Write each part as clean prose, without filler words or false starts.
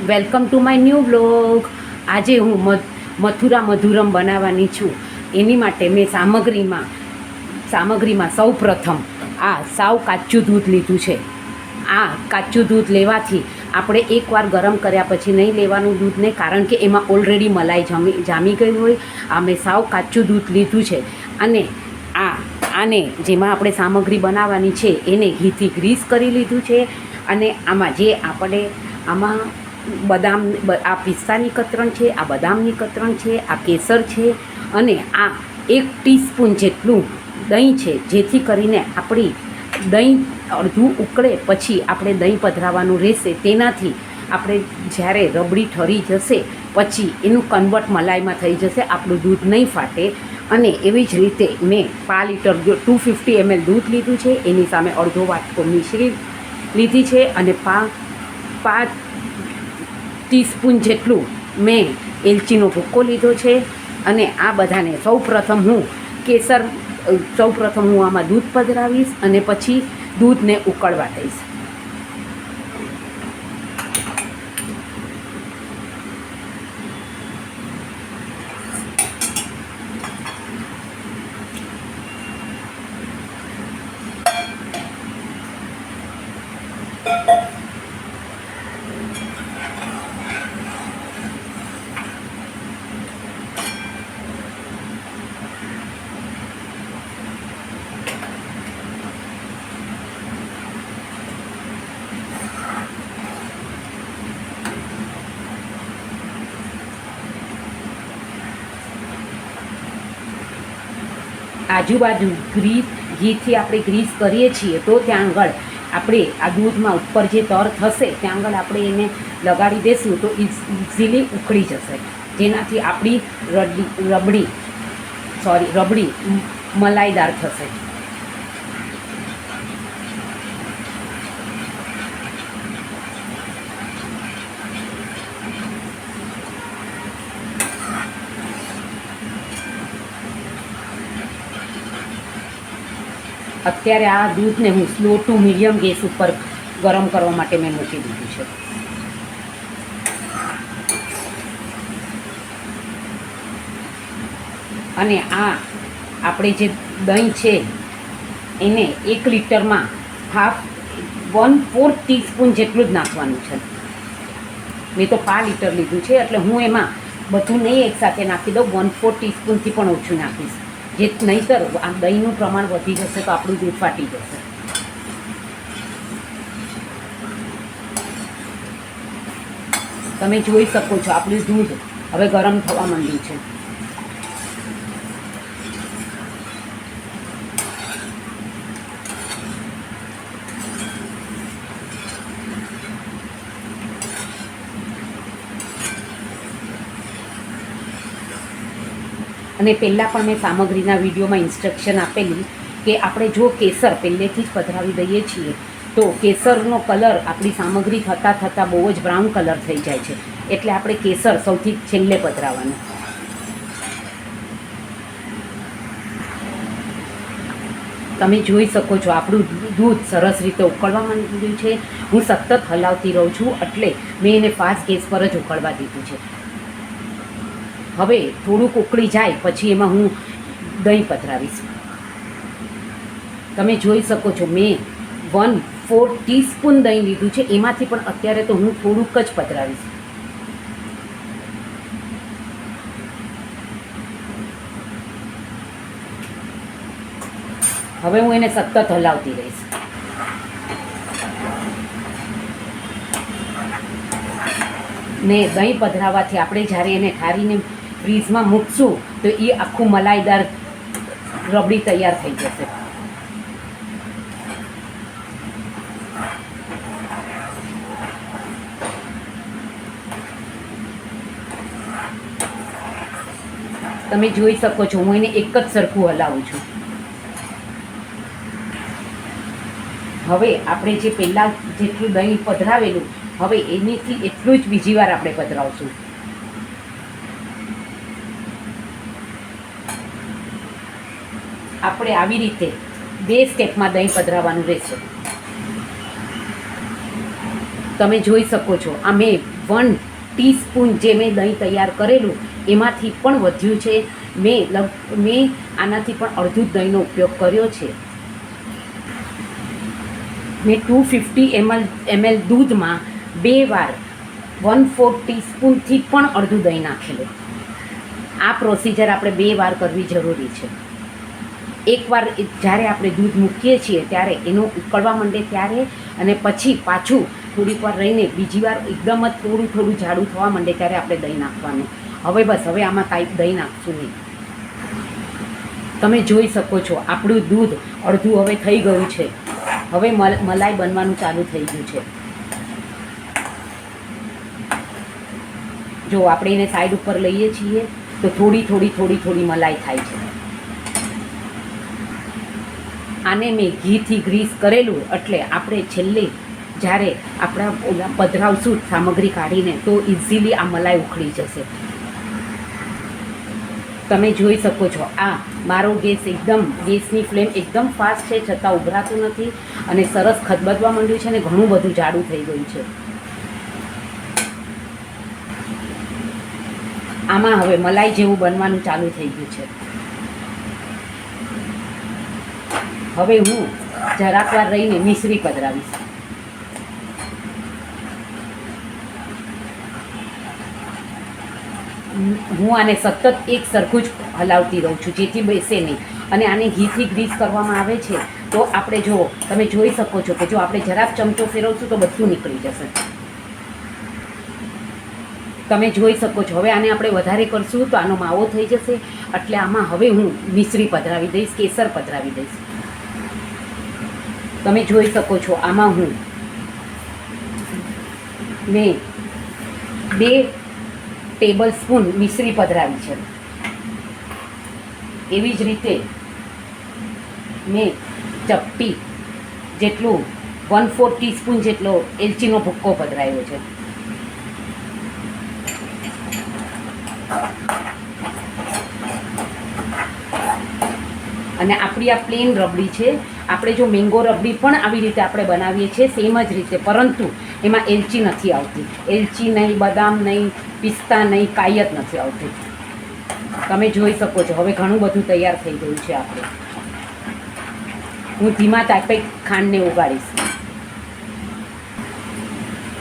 Welcome to my new blog. આજે હું મથુરા મધુરમ બનાવવાની છું. એની માટે મેં સામગ્રીમાં સૌ પ્રથમ આ સાવ કાચું દૂધ લીધું છે. આ કાચું દૂધ લેવાથી આપણે એકવાર ગરમ કર્યા પછી નહીં લેવાનું દૂધને, કારણ કે એમાં ઓલરેડી મલાઈ જામી ગઈ હોય. આ મેં સાવ કાચું દૂધ લીધું છે. અને આને જેમાં આપણે સામગ્રી બનાવવાની છે એને ઘીથી ગ્રીસ કરી લીધું છે. અને આમાં આમાં બદામ, આ પિસ્તાની કતરણ છે, આ બદામની કતરણ છે, આ કેસર છે, અને આ 1 ટીસ્પૂન જેટલું દહીં છે, જેથી કરીને આપણી દહીં અડધું ઉકળે પછી આપણે દહીં પધરાવવાનું રહેશે. તેનાથી આપણે જ્યારે રબડી ઠરી જશે પછી એનું કન્વર્ટ મલાઈમાં થઈ જશે, આપણું દૂધ નહીં ફાટે. અને એવી જ રીતે મેં 5 લીટર 250 ml દૂધ લીધું છે, એની સામે અડધો વાટકો મિશ્રી લીધી છે, અને 5 ટીસ્પૂન જેટલું મેં એલચીનો ભૂક્કો લીધો છે. અને આ બધાને સૌપ્રથમ હું આમાં દૂધ પધરાવીશ અને પછી દૂધને ઉકળવા દઈશ. આજુબાજુ ઘીથી આપણે ગ્રીસ કરીએ છીએ તો ત્યાં આગળ આપણે આ દૂધમાં ઉપર જે તર થશે ત્યાં આગળ આપણે એને લગાડી દઈશું તો ઇઝીલી ઉકળી જશે, જેનાથી આપણી રબડી મલાઈદાર થશે. અત્યારે આ દૂધને હું સ્લો ટુ મીડિયમ ગેસ ઉપર ગરમ કરવા માટે મેં મૂકી દીધું છે. અને આ આપણે જે દહીં છે એને 1 લીટરમાં 1/4 ટીસ્પૂન જેટલું જ નાખવાનું છે. મેં તો 5 લીટર લીધું છે, એટલે હું એમાં બધું નહીં એકસાથે નાખી દઉં, 1/4 ટીસ્પૂનથી પણ ઓછું નાખીશ. જે નહીંતર આ દહીંનું પ્રમાણ વધી જશે તો આપણું દૂધ ફાટી જશે. તમે જોઈ શકો છો આપણું દૂધ હવે ગરમ થવા માંડ્યું છે. અને પહેલાં પણ મેં સામગ્રીના વિડીયોમાં ઇન્સ્ટ્રક્શન આપેલી કે આપણે જો કેસર પહેલેથી જ પધરાવી દઈએ છીએ તો કેસરનો કલર આપણી સામગ્રી થતાં બહુ જ બ્રાઉન કલર થઈ જાય છે, એટલે આપણે કેસર સૌથી છેલ્લે પધરાવવાનું. તમે જોઈ શકો છો આપણું દૂધ સરસ રીતે ઉકળવા માંડ્યું છે. હું સતત હલાવતી રહું છું, એટલે મેં એને ફાસ્ટ ગેસ પર જ ઉકળવા દીધું છે. હવે થોડુંક ઉકળી જાય પછી એમાં હું દહીં પધરાવીશ. તમે જોઈ શકો છો મેં 1/4 ટીસ્પૂન દહીં લીધું છે, એમાંથી પણ અત્યારે તો હું થોડુંક જ પધરાવીશ. હવે હું એને સતત હલાવતી રહીશ. ને દહીં પધરાવવાથી આપણે જ્યારે એને ઠારીને ફ્રીઝમાં મૂકશું તો એ આખું મલાઈદાર રબડી તૈયાર થઈ જશે. તમે જોઈ શકો છો હું એને એક જ સરખું હલાવું છું. હવે આપણે જે પહેલાં જેટલું દહીં પધરાવેલું, હવે એનીથી એટલું જ બીજી વાર આપણે પધરાવશું. આપણે આવી રીતે 2 સ્ટેપમાં દહીં પધરાવવાનું રહેશે. તમે જોઈ શકો છો આ મેં 1 ટીસ્પૂન જે મેં દહીં તૈયાર કરેલું એમાંથી પણ વધ્યું છે. મેં આનાથી પણ અડધું દહીંનો ઉપયોગ કર્યો છે. મેં 250 ml દૂધમાં 2 વાર 1/4 ટીસ્પૂનથી પણ અડધું દહીં નાખેલું. આ પ્રોસિજર આપણે 2 વાર કરવી જરૂરી છે. એકવાર જ્યારે આપણે દૂધ મૂકીએ છીએ ત્યારે એનું ઉકળવા માંડે ત્યારે, અને પછી પાછું થોડીક વાર રહીને બીજી વાર એકદમ જ થોડું જાડું થવા માંડે ત્યારે આપણે દહીં નાખવાનું. હવે આમાં કાંઈ દહીં નાખશું નહીં. તમે જોઈ શકો છો આપણું દૂધ અડધું હવે થઈ ગયું છે. હવે મલાઈ બનવાનું ચાલુ થઈ ગયું છે. જો આપણે એને સાઈડ ઉપર લઈએ છીએ તો થોડી મલાઈ થાય છે. આને મેં ઘીથી ગ્રીસ કરેલું એટલે આપણે છેલ્લે જ્યારે આપણા ઓલા પધરાવશું સામગ્રી કાઢીને તો ઇઝીલી આ મલાઈ ઉખડી જશે. તમે જોઈ શકો છો આ મારો ગેસની ફ્લેમ એકદમ ફાસ્ટ છે, છતાં ઉભરાતું નથી અને સરસ ખદબદવા માંડ્યું છે અને ઘણું બધું જાડું થઈ ગયું છે. આમાં હવે મલાઈ જેવું બનવાનું ચાલુ થઈ ગયું છે. હવે હું જરાક વાર રહીને મિશ્રી પધરાવીશ. હું આને સતત એક સરખું જ હલાવતી રહું છું જેથી બેસે નહીં. અને આને ઘીથી ગ્રીસ કરવામાં આવે છે તો આપણે તમે જોઈ શકો છો કે જો આપણે જરાક ચમચો ફેરવશું તો બધું નીકળી જશે. તમે જોઈ શકો છો. હવે આને આપણે વધારે કરશું તો આનો માવો થઈ જશે. એટલે આમાં હવે હું મિશ્રી પધરાવી દઈશ, કેસર પધરાવી દઈશ. તમે જોઈ શકો છો આમાં મેં 2 ટેબલ સ્પૂન મિશ્રી પધરાવી છે. એવી જ રીતે મેં ચપટી જેટલું 1/4 ટીસ્પૂન જેટલો એલચીનો ભૂક્કો પધરાવ્યો છે. અને આપણી આ પ્લેન રબડી છે. આપણે જો મેંગો રબડી પણ આવી રીતે આપણે બનાવીએ છીએ સેમ જ રીતે, પરંતુ એમાં એલચી નથી આવતી. એલચી નહીં, બદામ નહીં, પિસ્તા નહીં, કાંઈ જ નથી આવતી. તમે જોઈ શકો છો હવે ઘણું બધું તૈયાર થઈ ગયું છે. હું ધીમા તાપે ખાંડને ઉગાડીશ.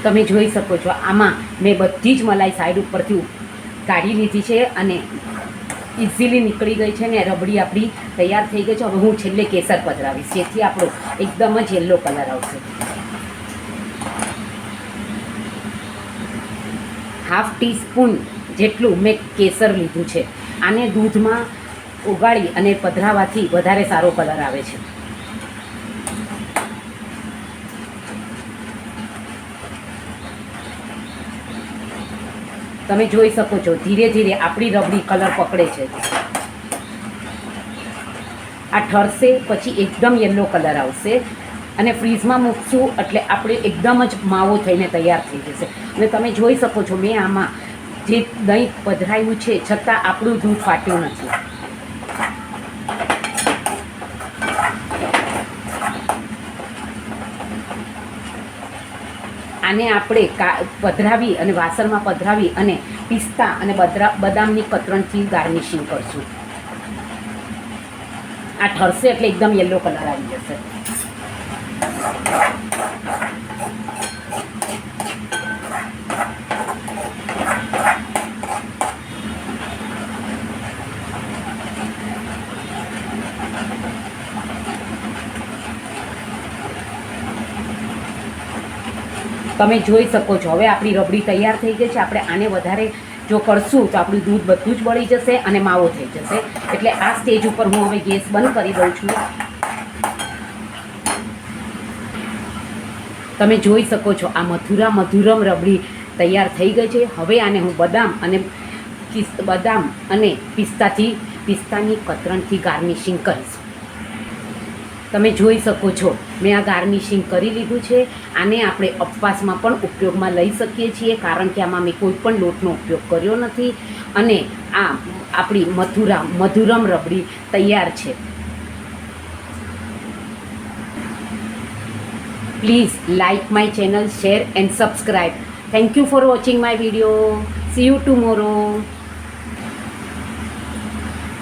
તમે જોઈ શકો છો આમાં મેં બધી જ મલાઈ સાઈડ ઉપરથી કાઢી લીધી છે અને ઇઝીલી નીકળી ગઈ છે ને રબડી આપણી તૈયાર થઈ ગઈ છે. હવે હું છેલ્લે કેસર પધરાવીશ જેથી આપણો એકદમ જ યલો કલર આવશે. 1/2 ટીસ્પૂન જેટલું મેં કેસર લીધું છે. આને દૂધમાં ઉગાડી અને પધરાવાથી વધારે સારો કલર આવે છે. તમે જોઈ શકો છો ધીરે ધીરે આપણી રબડી કલર પકડે છે. આ ઠરશે પછી એકદમ યલો કલર આવશે અને ફ્રીઝમાં મૂકશું એટલે આપણે એકદમ જ માવો થઈને તૈયાર થઈ જશે. અને તમે જોઈ શકો છો મેં આમાં જે દહીં પધરાવ્યું છે છતાં આપણું દૂધ ફાટ્યું નથી. આને આપણે પધરાવી અને વાસણમાં પધરાવી અને પિસ્તા અને બદામની કતરણથી ગાર્નિશિંગ કરશું. આ ઠરશે એટલે એકદમ યલો કલર આવી જશે. તમે જોઈ શકો છો હવે આપણી રબડી તૈયાર થઈ ગઈ છે. આપણે આને વધારે જો કરશું તો આપણું દૂધ બધું જ બળી જશે અને માવો થઈ જશે. એટલે આ સ્ટેજ ઉપર હું હવે ગેસ બંધ કરી દઉં છું. તમે જોઈ શકો છો આ મધુરમ રબડી તૈયાર થઈ ગઈ છે. હવે આને હું બદામ અને પિસ્તાની કતરણથી ગાર્નિશિંગ કરીશ. તમે જોઈ શકો છો મેં આ ગાર્નિશિંગ કરી લીધું છે. આને આપણે ઉપવાસમાં પણ ઉપયોગમાં લઈ શકીએ છીએ કારણ કે આમાં મેં કોઈ પણ લોટનો ઉપયોગ કર્યો નથી. અને આ આપણી મધુરમ રબડી તૈયાર છે. Please like my channel, share and subscribe. Thank you for watching my video. See you tomorrow.